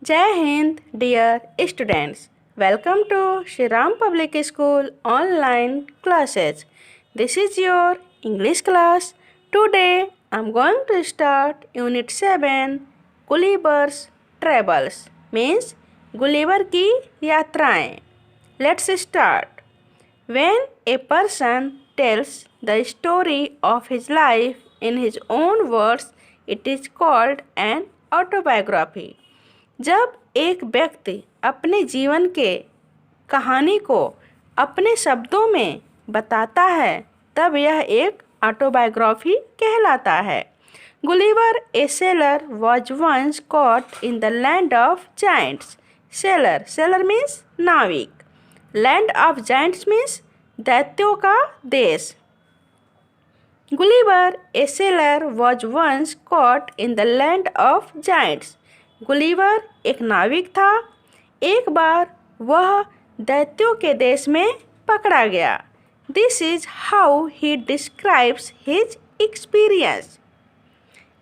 Jai Hind, dear students. Welcome to Shri Ram Public School online classes. This is your English class. Today I'm going to start Unit 7 Gulliver's Travels means Gulliver की यात्राएं. Let's start. When a person tells the story of his life in his own words, it is called an autobiography. जब एक व्यक्ति अपने जीवन के कहानी को अपने शब्दों में बताता है तब यह एक ऑटोबायोग्राफी कहलाता है. Gulliver a sailor was once caught in the land of giants. Sailor means नाविक. लैंड ऑफ जाइंट्स मीन्स दैत्यों का देश. Gulliver a sailor was once caught in the land of giants. Gulliver एक नाविक था. एक बार वह दैत्यों के देश में पकड़ा गया. This is how he describes his experience.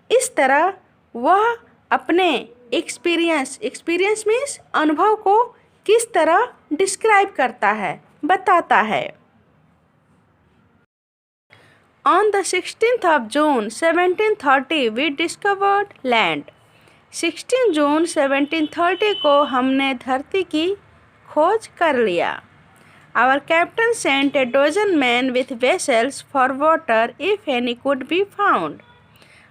इस तरह वह अपने एक्सपीरियंस मीन्स अनुभव को किस तरह डिस्क्राइब करता है, बताता है. On the 16th of June 1730 we discovered land. 16 जून 1730 को हमने धरती की खोज कर लिया. Our captain sent a dozen men with vessels for water if any could be found.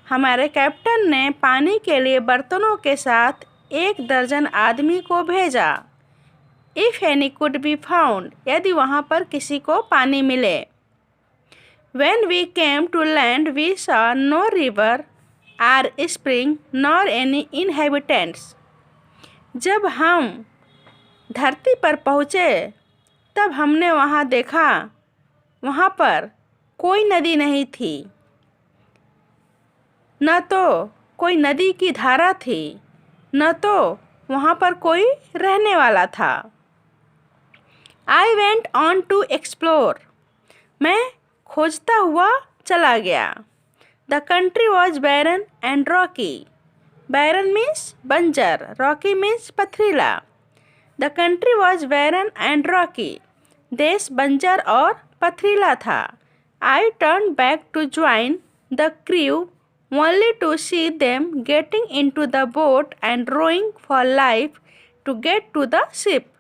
हमारे कैप्टन ने पानी के लिए बर्तनों के साथ 1 दर्जन आदमी को भेजा. If any could be found, यदि वहाँ पर किसी को पानी मिले. When we came to land we saw no river or spring nor any inhabitants. जब हम धरती पर पहुँचे तब हमने वहाँ देखा वहाँ पर कोई नदी नहीं थी, न तो कोई नदी की धारा थी, न तो वहाँ पर कोई रहने वाला था. I went on to explore. मैं खोजता हुआ चला गया. The country was barren and rocky. Barren means बंजर, rocky means पथरीला. The country was barren and rocky. देश बंजर और पथरीला था. I turned back to join the crew only to see them getting into the boat and rowing for life to get to the ship.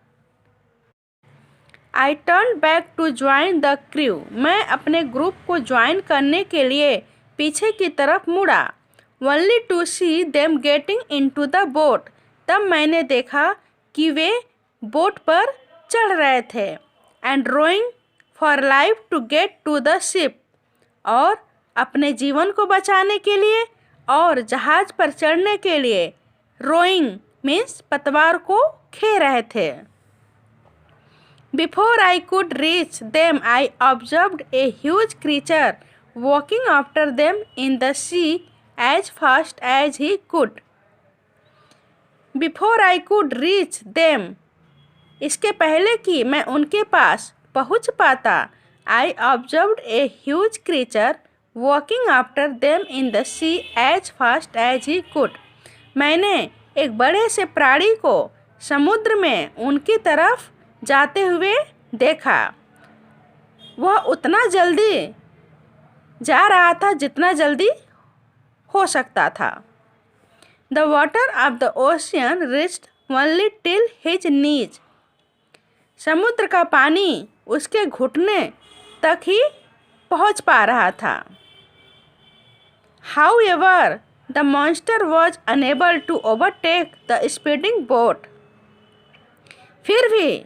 I turned back to join the crew. मैं अपने group को join करने के लिए पीछे की तरफ मुड़ा. Only to see them getting into the boat. तब मैंने देखा कि वे बोट पर चढ़ रहे थे. And rowing for life to get to the ship. और अपने जीवन को बचाने के लिए और जहाज पर चढ़ने के लिए rowing means पतवार को खे रहे थे. Before I could reach them, I observed a huge creature walking after them in the sea as fast as he could. Before I could reach them, इसके पहले कि मैं उनके पास पहुंच पाता, I observed a huge creature walking after them in the sea as fast as he could. मैंने एक बड़े से प्राणी को समुद्र में उनकी तरफ जाते हुए देखा. वह उतना जल्दी जा रहा था जितना जल्दी हो सकता था. The water of the ocean reached only till his knees. समुद्र का पानी उसके घुटने तक ही पहुंच पा रहा था. However, the monster was unable to overtake the speeding boat. फिर भी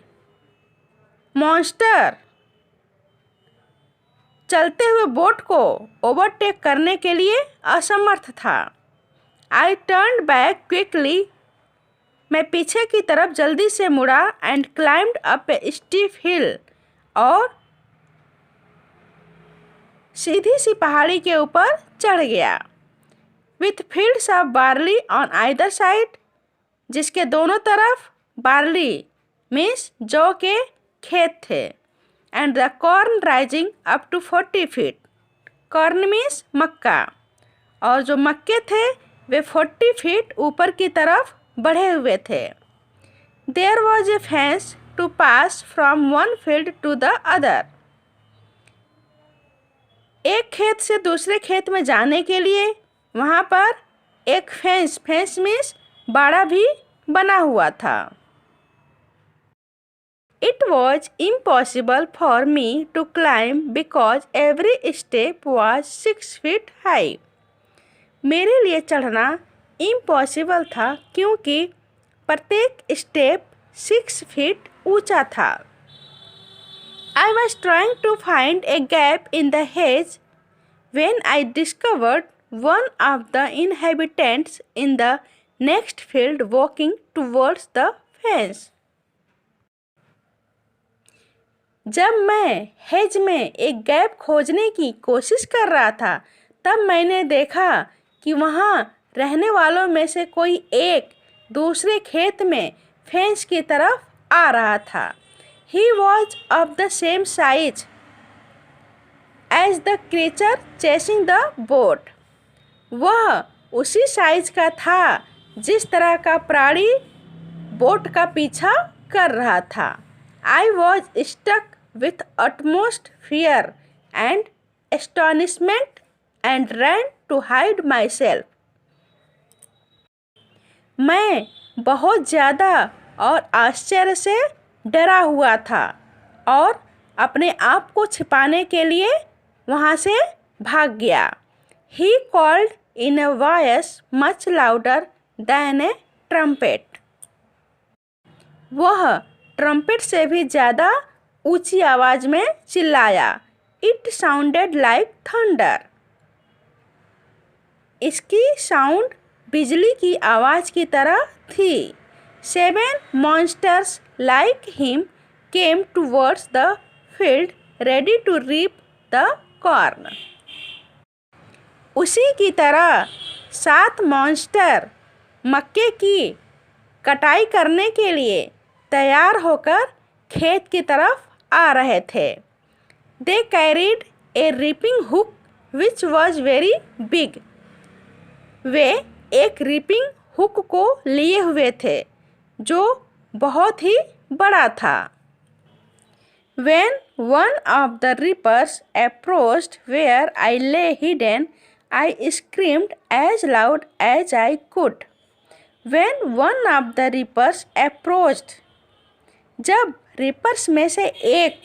मॉन्स्टर चलते हुए बोट को ओवरटेक करने के लिए असमर्थ था. I turned back quickly. मैं पीछे की तरफ जल्दी से मुड़ा and climbed up a steep hill. और सीधी सी पहाड़ी के ऊपर चढ़ गया. With fields of barley on either side. जिसके दोनों तरफ बार्ली मीन्स जौ के खेत थे. And the corn rising up to 40 feet. corn means मक्का. और जो मक्के थे वे 40 फीट ऊपर की तरफ बढ़े हुए थे। There was a fence to pass from one field to the other. एक खेत से दूसरे खेत में जाने के लिए वहाँ पर एक फेंस मीन्स बाड़ा भी बना हुआ था। It was impossible for me to climb because every step was 6 feet high. मेरे लिए चढ़ना इम्पॉसिबल था क्योंकि प्रत्येक स्टेप 6 फीट ऊंचा था। I was trying to find a gap in the hedge when I discovered one of the inhabitants in the next field walking towards the fence. जब मैं हेज में एक गैप खोजने की कोशिश कर रहा था तब मैंने देखा कि वहाँ रहने वालों में से कोई एक दूसरे खेत में फेंस की तरफ आ रहा था। He was of the same size as the creature chasing the boat. वह उसी साइज का था जिस तरह का प्राणी बोट का पीछा कर रहा था। I was struck with utmost fear and astonishment and ran to hide myself. मैं बहुत ज़्यादा और आश्चर्य से डरा हुआ था और अपने आप को छिपाने के लिए वहाँ से भाग गया। He called in a voice much louder than a trumpet. वह ट्रम्पेट से भी ज़्यादा ऊंची आवाज़ में चिल्लाया। It sounded like thunder. इसकी साउंड बिजली की आवाज़ की तरह थी। 7 monsters like him came towards the field ready to reap the corn. उसी की तरह 7 मॉन्स्टर मक्के की कटाई करने के लिए तैयार होकर खेत की तरफ आ रहे थे। They carried a reaping hook which was very big. वे एक रीपिंग हुक को लिए हुए थे जो बहुत ही बड़ा था। When one of the reapers approached where I lay hidden, I screamed as loud as I could. When one of the reapers approached, जब रीपर्स में से एक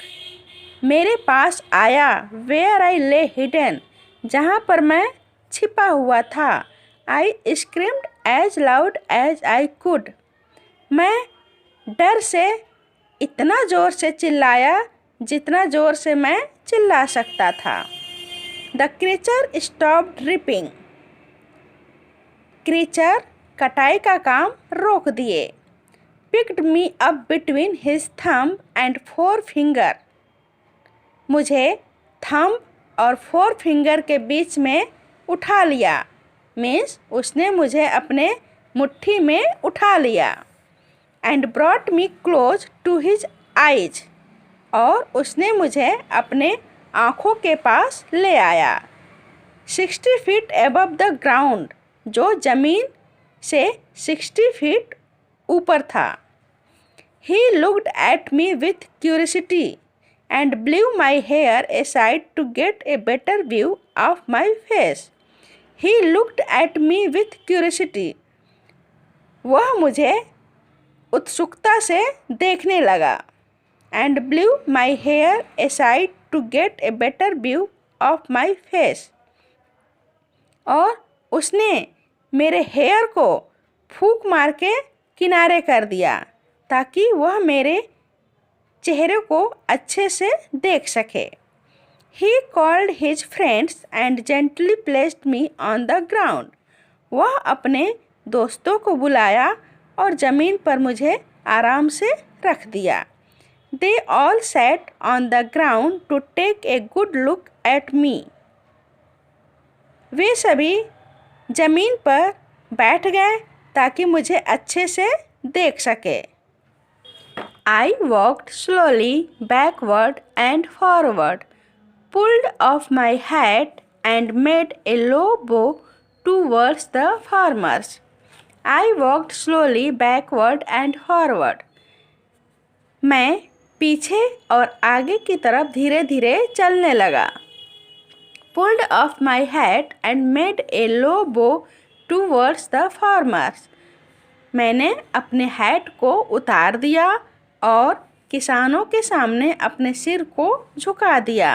मेरे पास आया where I lay hidden, जहाँ पर मैं छिपा हुआ था, I screamed as loud as I could. मैं डर से इतना ज़ोर से चिल्लाया जितना ज़ोर से मैं चिल्ला सकता था। The creature stopped reaping. Creature कटाई का काम रोक दिए। Picked me up between his thumb and forefinger. मुझे थंब और फोरफिंगर के बीच में उठा लिया। मीन्स उसने मुझे अपने मुट्ठी में उठा लिया। And brought me close to his eyes. और उसने मुझे अपने आँखों के पास ले आया। 60 feet above the ground, जो ज़मीन से 60 फीट ऊपर था। He looked at me with curiosity and blew my hair aside to get a better view of my face. He looked at me with curiosity. वह मुझे उत्सुकता से देखने लगा। And blew my hair aside to get a better view of my face. और उसने मेरे hair को फूंक मार के किनारे कर दिया ताकि वह मेरे चेहरे को अच्छे से देख सके। He called his friends and gently placed me on the ground. वह अपने दोस्तों को बुलाया और ज़मीन पर मुझे आराम से रख दिया। They all sat on the ground to take a good look at me. वे सभी ज़मीन पर बैठ गए ताकि मुझे अच्छे से देख सके। I walked slowly backward and forward, pulled off my hat and made a low bow towards the farmers. I walked slowly backward and forward. मैं पीछे और आगे की तरफ धीरे धीरे चलने लगा. Pulled off my hat and made a low bow towards the farmers. मैंने अपने हैट को उतार दिया और किसानों के सामने अपने सिर को झुका दिया.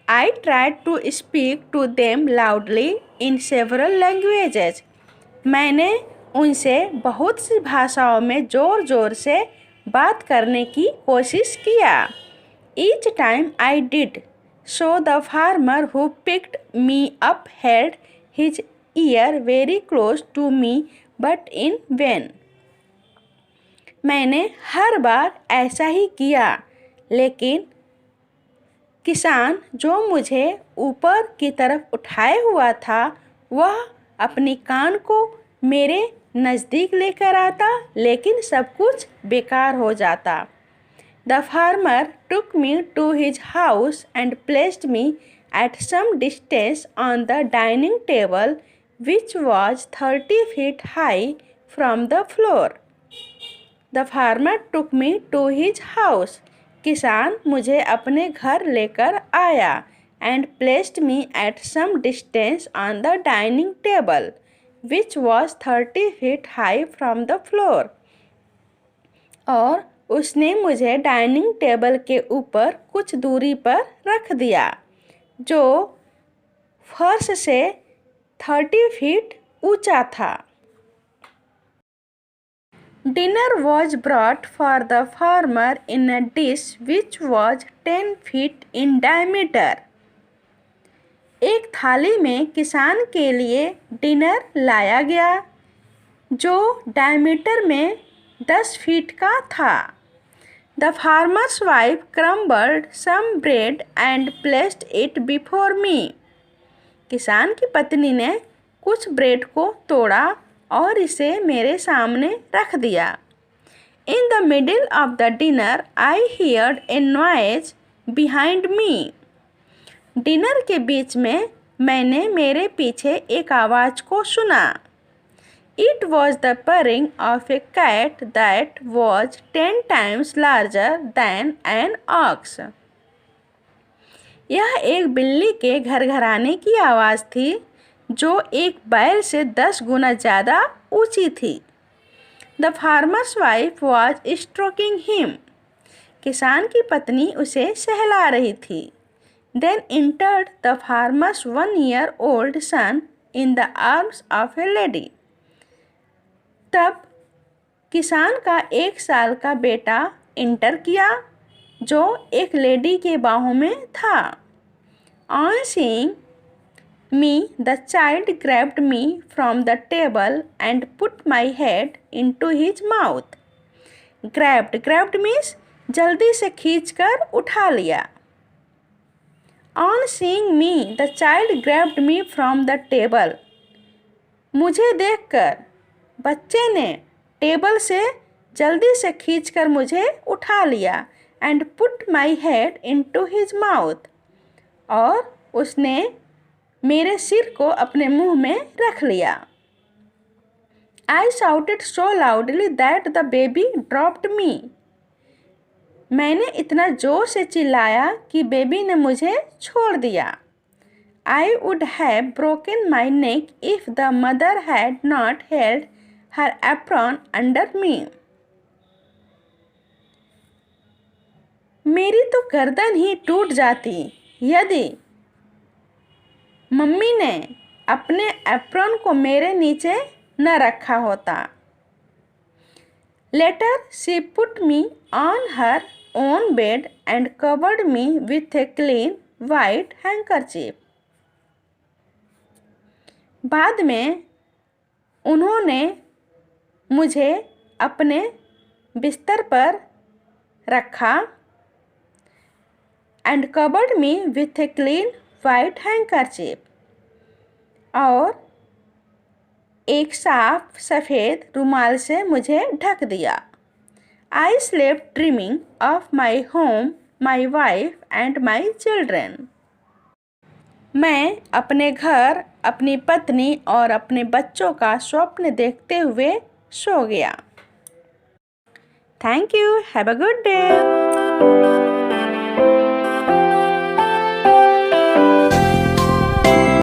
I tried to speak to them loudly in several languages. मैंने उनसे बहुत सी भाषाओं में ज़ोर ज़ोर से बात करने की कोशिश किया. Each time I did so, the farmer who picked me up held his ear very close to me, but in vain. मैंने हर बार ऐसा ही किया, लेकिन किसान जो मुझे ऊपर की तरफ उठाए हुआ था वह अपनी कान को मेरे नज़दीक लेकर आता, लेकिन सब कुछ बेकार हो जाता. The farmer took me to his house and placed me at some distance on the dining table, which was 30 feet high from the floor. The farmer took me to his house. किसान मुझे अपने घर लेकर आया and placed me at some distance on the dining table, which was 30 feet high from the floor. और उसने मुझे dining table के ऊपर कुछ दूरी पर रख दिया जो फर्श से 30 फीट ऊंचा था. Dinner was brought for the farmer in a dish which was 10 feet in diameter. एक थाली में किसान के लिए डिनर लाया गया जो डायमीटर में 10 फीट का था. The farmer's wife crumbled some bread and placed it before me. किसान की पत्नी ने कुछ ब्रेड को तोड़ा और इसे मेरे सामने रख दिया. In the middle of the dinner, I heard a noise behind me. Dinner के बीच में मैंने मेरे पीछे एक आवाज़ को सुना. It was the purring of a cat that was 10 times larger than an ox. यह एक बिल्ली के घरघराने की आवाज़ थी जो एक बैल से 10 गुना ज़्यादा ऊंची थी. The farmer's wife was stroking him. किसान की पत्नी उसे सहला रही थी. Then entered the farmer's 1-year-old son in the arms of a lady. तब किसान का 1 साल का बेटा इंटर किया जो एक लेडी के बाहों में था. On seeing me, the child grabbed me from the table and put my head into his mouth. Grabbed means जल्दी से खींचकर उठा लिया. On seeing me, the child grabbed me from the table. मुझे देखकर बच्चे ने टेबल से जल्दी से खींचकर मुझे उठा लिया and put my head into his mouth. और उसने मेरे सिर को अपने मुंह में रख लिया. I shouted so loudly that the baby dropped me. मैंने इतना ज़ोर से चिल्लाया कि बेबी ने मुझे छोड़ दिया. I would have broken my neck if the mother had not held her apron under me. मेरी तो गर्दन ही टूट जाती यदि मम्मी ने अपने एप्रॉन को मेरे नीचे न रखा होता. Later she put me on her own bed and covered me with a clean white handkerchief. बाद में उन्होंने मुझे अपने बिस्तर पर रखा and covered me with a clean white handkerchief. और एक साफ सफ़ेद रुमाल से मुझे ढक दिया. I slept dreaming of my home, my wife and my children. मैं अपने घर, अपनी पत्नी और अपने बच्चों का स्वप्न देखते हुए सो गया। Thank you. Have a good day.